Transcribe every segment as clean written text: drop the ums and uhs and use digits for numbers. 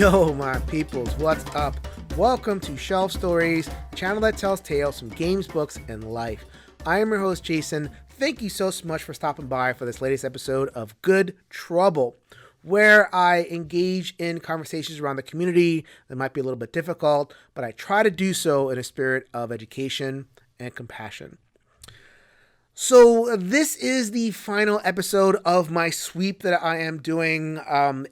Yo, my peoples, what's up? Welcome to Shelf Stories, the channel that tells tales from games, books, and life. I am your host, Jason. Thank you so much for stopping by for this latest episode of Good Trouble, where I engage in conversations around the community that might be a little bit difficult, but I try to do so in a spirit of education and compassion. So this is the final episode of my sweep that I am doing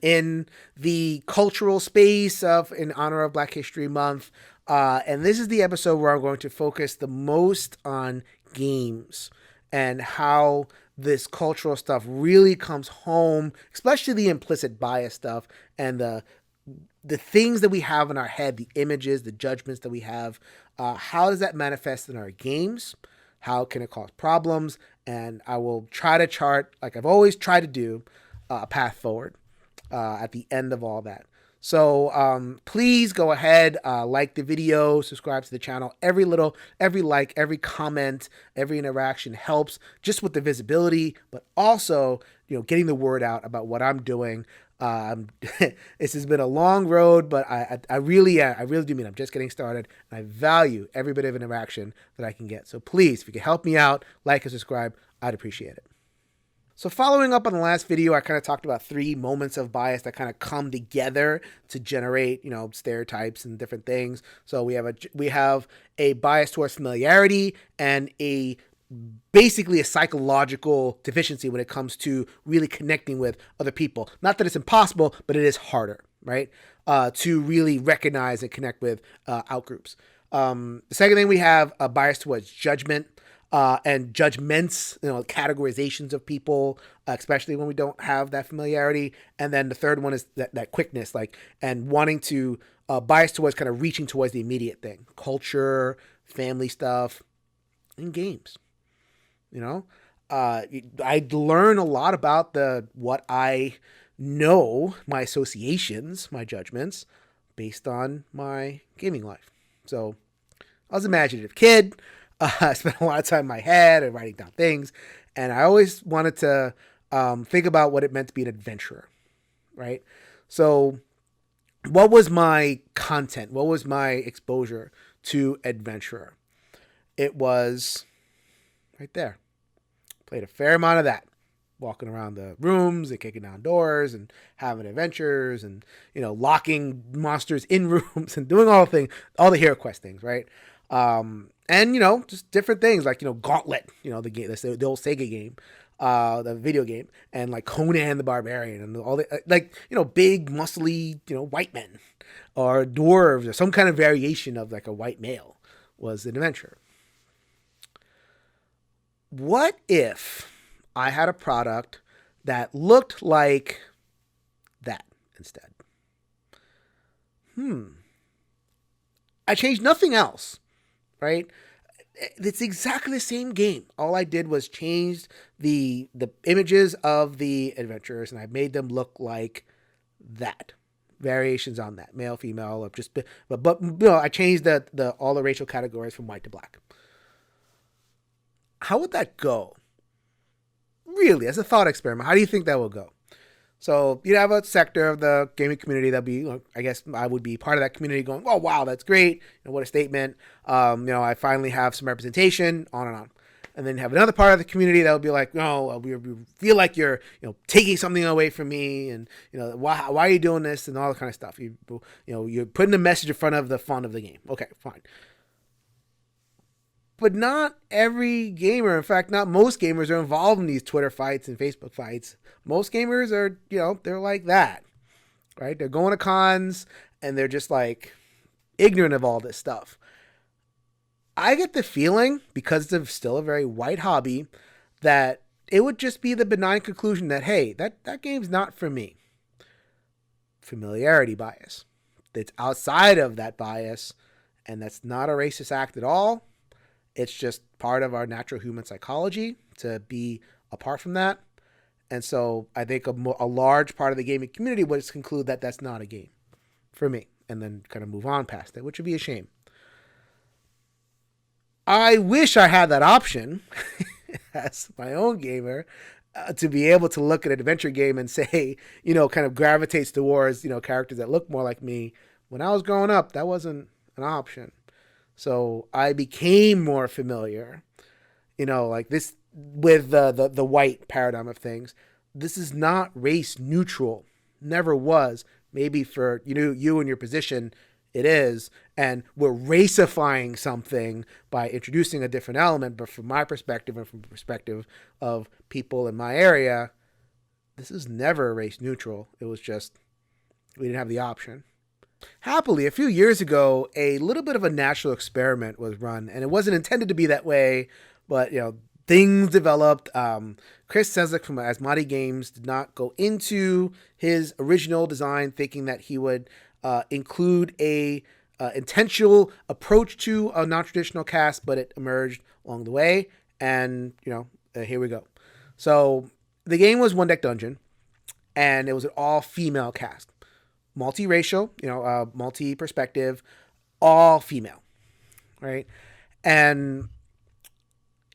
in the cultural space in honor of Black History Month. And this is the episode where I'm going to focus the most on games and how this cultural stuff really comes home, especially the implicit bias stuff and the things that we have in our head, the images, the judgments that we have. How does that manifest in our games? How can it cause problems? And I will try to chart, like I've always tried to do, a path forward at the end of all that. So please go ahead, like the video, subscribe to the channel. Every like, every comment, every interaction helps just with the visibility, but also, getting the word out about what I'm doing. This has been a long road, but I really do mean I'm just getting started, and I value every bit of interaction that I can get. So please, if you can help me out, like and subscribe, I'd appreciate it. So following up on the last video, I kind of talked about 3 moments of bias that kind of come together to generate, stereotypes and different things. So we have a bias towards familiarity and basically a psychological deficiency when it comes to really connecting with other people. Not that it's impossible, but it is harder, right? To really recognize and connect with outgroups. The second thing, we have a bias towards judgment and judgments, categorizations of people, especially when we don't have that familiarity. And then the third one is that quickness, and wanting to bias towards kind of reaching towards the immediate thing, culture, family stuff, and games. I learn a lot about what I know, my associations, my judgments, based on my gaming life. So I was an imaginative kid. I spent a lot of time in my head and writing down things. And I always wanted to think about what it meant to be an adventurer, right? So what was my content? What was my exposure to adventurer? It was right there. Played a fair amount of that. Walking around the rooms and kicking down doors and having adventures and, locking monsters in rooms and doing all the Hero Quest things, right? And, just different things like, Gauntlet, the game, the old Sega game, the video game, and like Conan the Barbarian and all the, big, muscly, white men or dwarves or some kind of variation of like a white male was an adventure. What if I had a product that looked like that instead? I changed nothing else, right? It's exactly the same game. All I did was change the images of the adventurers, and I made them look like that. Variations on that, male, female, or just but I changed all the racial categories from white to black. How would that go? Really, as a thought experiment, how do you think that will go? So you'd have a sector of the gaming community that'd be, I guess I would be part of that community going, oh, wow, that's great. What a statement. I finally have some representation, on and on. And then you have another part of the community that would be like, no, we feel like you're, taking something away from me. And, why are you doing this? And all that kind of stuff. You're putting a message in front of the fun of the game. Okay, fine. But not every gamer, in fact, not most gamers are involved in these Twitter fights and Facebook fights. Most gamers are, they're like that, right? They're going to cons and they're just like ignorant of all this stuff. I get the feeling, because it's still a very white hobby, that it would just be the benign conclusion that, hey, that game's not for me. Familiarity bias. That's outside of that bias, and that's not a racist act at all. It's just part of our natural human psychology to be apart from that. And so I think a large part of the gaming community would just conclude that that's not a game for me and then kind of move on past it, which would be a shame. I wish I had that option as my own gamer to be able to look at an adventure game and say, kind of gravitates towards, characters that look more like me. When I was growing up, that wasn't an option. So I became more familiar, like this with the white paradigm of things. This is not race neutral. Never was. Maybe for you and your position, it is, and we're racifying something by introducing a different element. But from my perspective and from the perspective of people in my area, this is never race neutral. It was just we didn't have the option. Happily, a few years ago, a little bit of a natural experiment was run, and it wasn't intended to be that way, but things developed. Chris Cesek from Asmati Games did not go into his original design thinking that he would include a intentional approach to a non-traditional cast, but it emerged along the way, and here we go. So the game was One Deck Dungeon, and it was an all-female cast, multiracial, multi-perspective, all female, right? And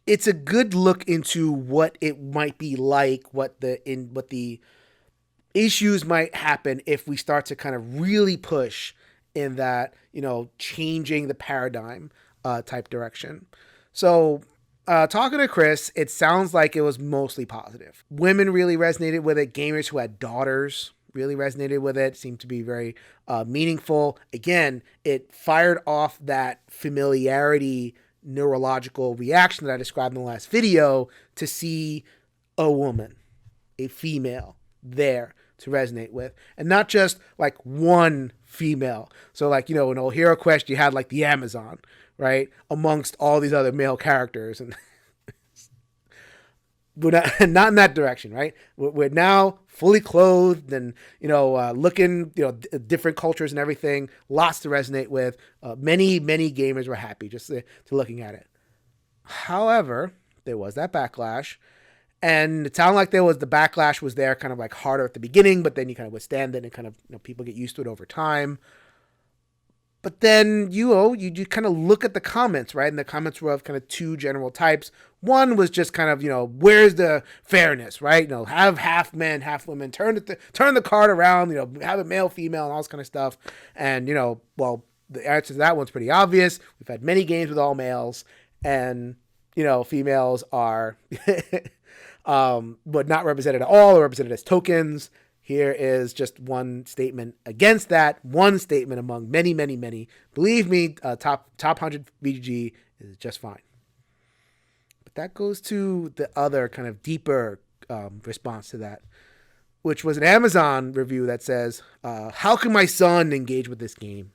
it's a good look into what it might be like, what the issues might happen if we start to kind of really push in that, changing the paradigm type direction. So talking to Chris, it sounds like it was mostly positive. Women really resonated with it. Gamers who had daughters really resonated with it. Seemed to be very meaningful. Again, it fired off that familiarity neurological reaction that I described in the last video to see a woman, a female there to resonate with, and not just like one female. So like, in Old Hero Quest, you had like the Amazon, right? Amongst all these other male characters, and we're not in that direction, right? We're now fully clothed and, looking, different cultures and everything, lots to resonate with. Many gamers were happy just to looking at it. However, there was that backlash, and it sounded like the backlash was there kind of like harder at the beginning, but then you kind of withstand it and kind of, people get used to it over time. But then, you kind of look at the comments, right? And the comments were of kind of two general types. One was just kind of, where's the fairness, right? Have half men, half women, turn the card around, have it male, female, and all this kind of stuff. And, well, the answer to that one's pretty obvious. We've had many games with all males, and, females are, but not represented at all, or represented as tokens. Here is just one statement against that. One statement among many, many, many. Believe me, top 100 BGG is just fine. But that goes to the other kind of deeper response to that, which was an Amazon review that says, how can my son engage with this game?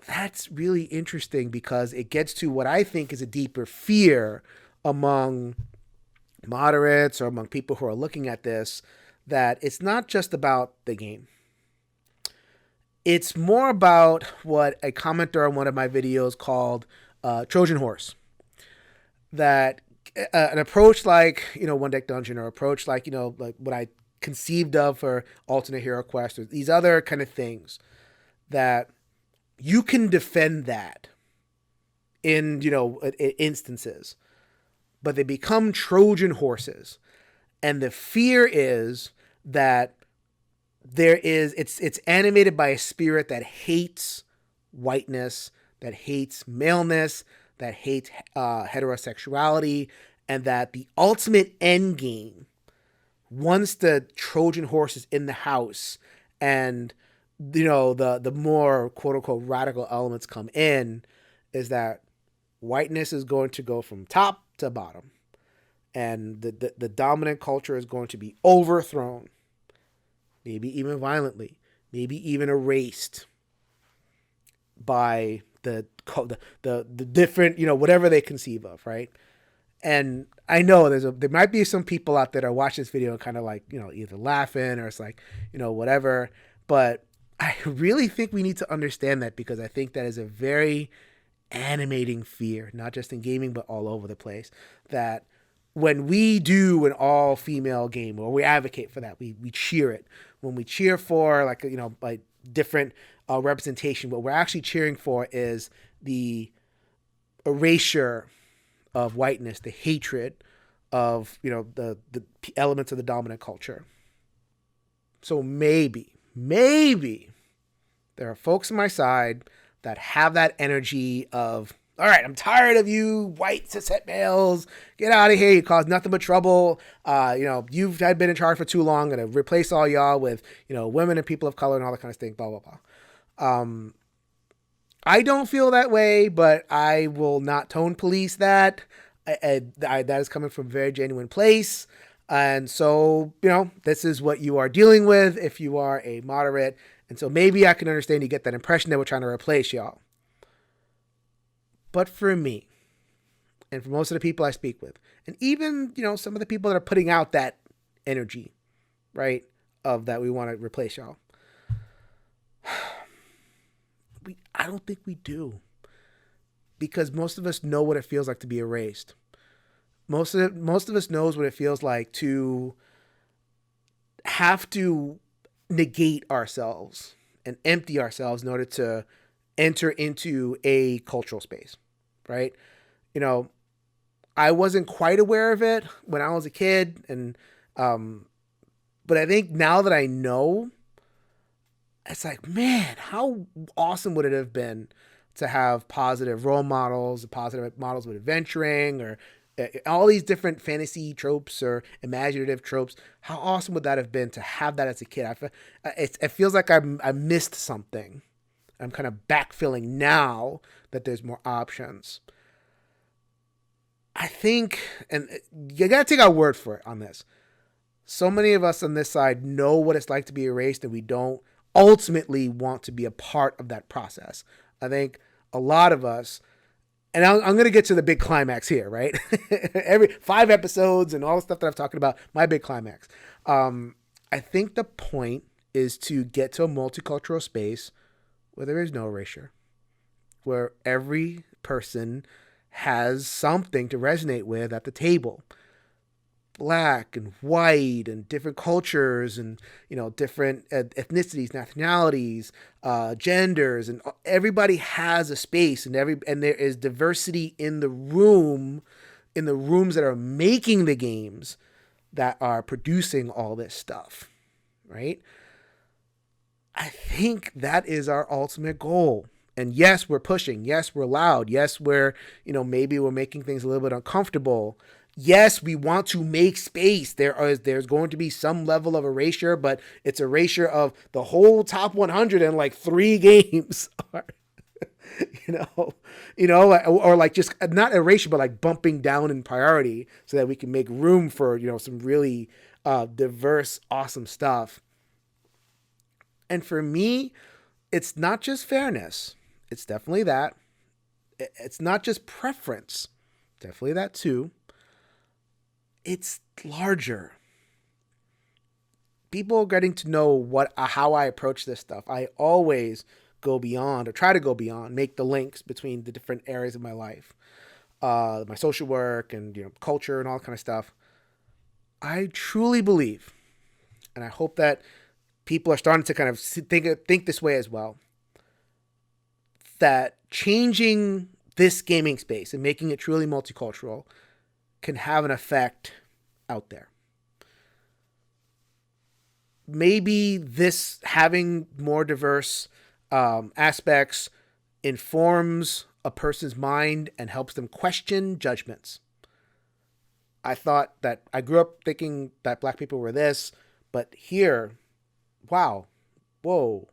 That's really interesting because it gets to what I think is a deeper fear among moderates or among people who are looking at this, that it's not just about the game. It's more about what a commenter on one of my videos called Trojan Horse. That an approach like, One Deck Dungeon, or approach like, like what I conceived of for alternate hero quest, or these other kind of things, that you can defend that in, instances, but they become Trojan horses. And the fear is that it's animated by a spirit that hates whiteness, that hates maleness, that hates heterosexuality, and that the ultimate end game, once the Trojan horse is in the house and, the more quote unquote radical elements come in, is that whiteness is going to go from top to bottom, and the dominant culture is going to be overthrown, maybe even violently, maybe even erased by the different, whatever they conceive of, right? And I know there might be some people out there that are watching this video and kind of like, either laughing or it's like, whatever, but I really think we need to understand that, because I think that is a very animating fear, not just in gaming, but all over the place, that when we do an all-female game, or we advocate for that, we cheer it. When we cheer for like different representation, what we're actually cheering for is the erasure of whiteness, the hatred of, the elements of the dominant culture. So maybe there are folks on my side that have that energy of, all right, I'm tired of you white cishet males. Get out of here. You cause nothing but trouble. You've been in charge for too long. I'm going to replace all y'all with, women and people of color and all that kind of thing, blah, blah, blah. I don't feel that way, but I will not tone police that. That is coming from a very genuine place. And so, this is what you are dealing with if you are a moderate. And so maybe I can understand you get that impression that we're trying to replace y'all. But for me, and for most of the people I speak with, and even, some of the people that are putting out that energy, right, of that we want to replace y'all, I don't think we do. Because most of us know what it feels like to be erased. Most of us knows what it feels like to have to negate ourselves and empty ourselves in order to enter into a cultural space, right? I wasn't quite aware of it when I was a kid, and but I think now that I know, it's like, man, how awesome would it have been to have positive role models, positive models with adventuring, or all these different fantasy tropes or imaginative tropes. How awesome would that have been to have that as a kid? It feels like I missed something. I'm kind of backfilling now that there's more options. I think, and you got to take our word for it on this. So many of us on this side know what it's like to be erased, and we don't ultimately want to be a part of that process. I think a lot of us, and I'm going to get to the big climax here, right? Every 5 episodes and all the stuff that I've talked about, my big climax. I think the point is to get to a multicultural space where there is no erasure, where every person has something to resonate with at the table. Black and white and different cultures and, different ethnicities, nationalities, genders, and everybody has a space, and there is diversity in the rooms that are making the games that are producing all this stuff, right? I think that is our ultimate goal. And yes, we're pushing. Yes, we're loud. Yes, maybe we're making things a little bit uncomfortable. Yes, we want to make space. There's going to be some level of erasure, but it's erasure of the whole top 100 in like 3 games. Or like just not erasure, but like bumping down in priority so that we can make room for, some really diverse, awesome stuff. And for me, it's not just fairness. It's definitely that. It's not just preference. Definitely that too. It's larger. People are getting to know how I approach this stuff. I always go beyond, or try to go beyond, make the links between the different areas of my life, my social work and culture and all that kind of stuff. I truly believe, and I hope that people are starting to kind of think this way as well, that changing this gaming space and making it truly multicultural can have an effect out there. Maybe this having more diverse aspects informs a person's mind and helps them question judgments. I thought that I grew up thinking that black people were this, but here, wow, whoa,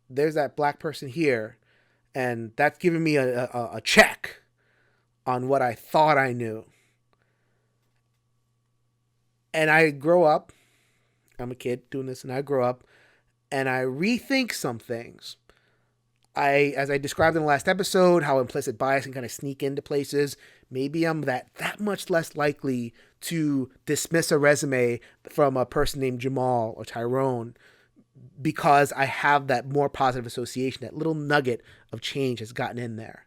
there's that black person here, and that's giving me a check on what I thought I knew. And I grow up, I'm a kid doing this, and I grow up, and I rethink some things. As I described in the last episode, how implicit bias can kind of sneak into places. Maybe I'm that much less likely to dismiss a resume from a person named Jamal or Tyrone because I have that more positive association, that little nugget of change has gotten in there.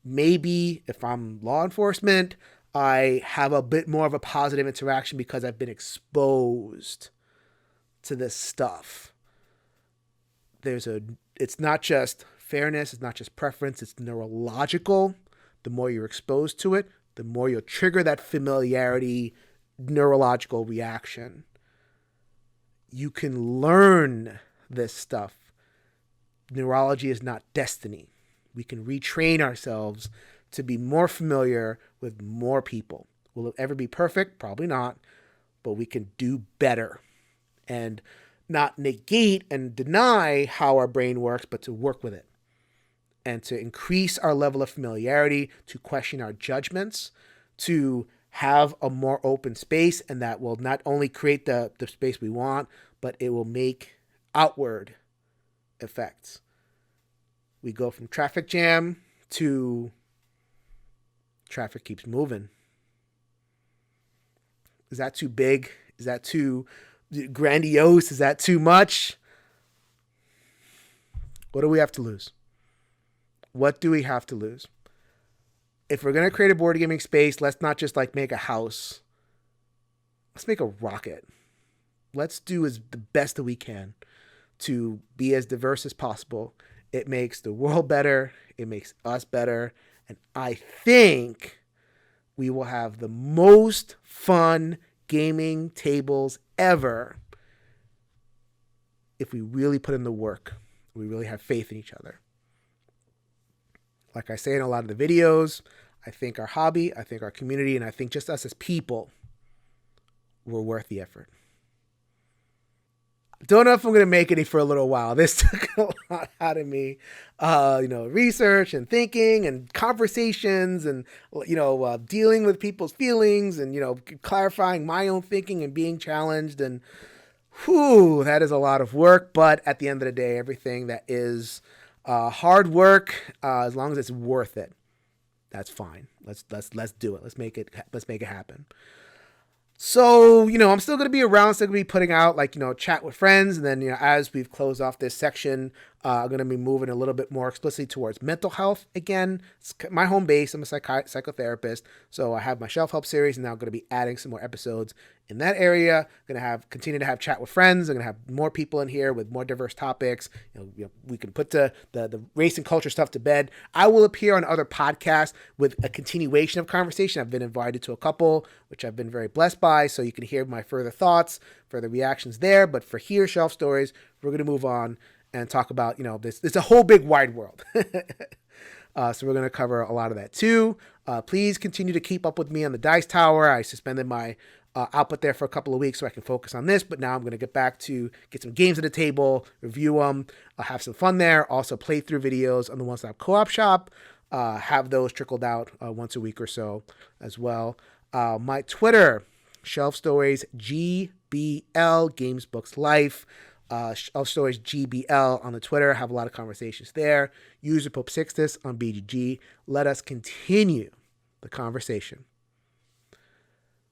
Maybe if I'm law enforcement, I have a bit more of a positive interaction because I've been exposed to this stuff. It's not just fairness, it's not just preference, it's neurological. The more you're exposed to it, the more you'll trigger that familiarity neurological reaction. You can learn this stuff. Neurology is not destiny. We can retrain ourselves to be more familiar with more people. Will it ever be perfect? Probably not, but we can do better and not negate and deny how our brain works, but to work with it and to increase our level of familiarity, to question our judgments, to have a more open space, and that will not only create the space we want, but it will make outward effects. We go from traffic jam to traffic keeps moving. Is that too big? Is that too grandiose? Is that too much? What do we have to lose? What do we have to lose? If we're going to create a board gaming space, let's not just like make a house. Let's make a rocket. Let's do the best that we can to be as diverse as possible. It makes the world better. It makes us better. And I think we will have the most fun gaming tables ever if we really put in the work. We really have faith in each other. Like I say in a lot of the videos, I think our hobby, I think our community, and I think just us as people were worth the effort. Don't know if I'm going to make any for a little while. This took a lot out of me. Research and thinking and conversations and, dealing with people's feelings and, clarifying my own thinking and being challenged. And, that is a lot of work. But at the end of the day, everything that is hard work, as long as it's worth it, that's fine. Let's do it. Let's make it happen. So, I'm still going to be around, still going to be putting out chat with friends. And then, as we've closed off this section, I'm going to be moving a little bit more explicitly towards mental health. Again, it's my home base. I'm a psychotherapist. So I have my self-help series, and now I'm going to be adding some more episodes in that area. I'm going to continue to have chat with friends. I'm going to have more people in here with more diverse topics. We can put the race and culture stuff to bed. I will appear on other podcasts with a continuation of conversation. I've been invited to a couple, which I've been very blessed by. So you can hear my further thoughts, further reactions there. But for here, Shelf Stories, we're going to move on and talk about, this. It's a whole big wide world. So we're going to cover a lot of that too. Please continue to keep up with me on the Dice Tower. I suspended my output there for a couple of weeks so I can focus on this, but now I'm going to get back to get some games at the table, review them, have some fun there. Also playthrough videos on the One Stop Co-op Shop. Have those trickled out once a week or so as well. My Twitter, Shelf Stories GBL, Games Books Life. Shelf Stories GBL on the Twitter. Have a lot of conversations there. User Popesixtus on BGG. Let us continue the conversation.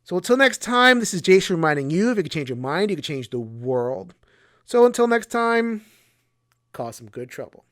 So until next time, this is Jason reminding you, if you can change your mind, you can change the world. So until next time, cause some good trouble.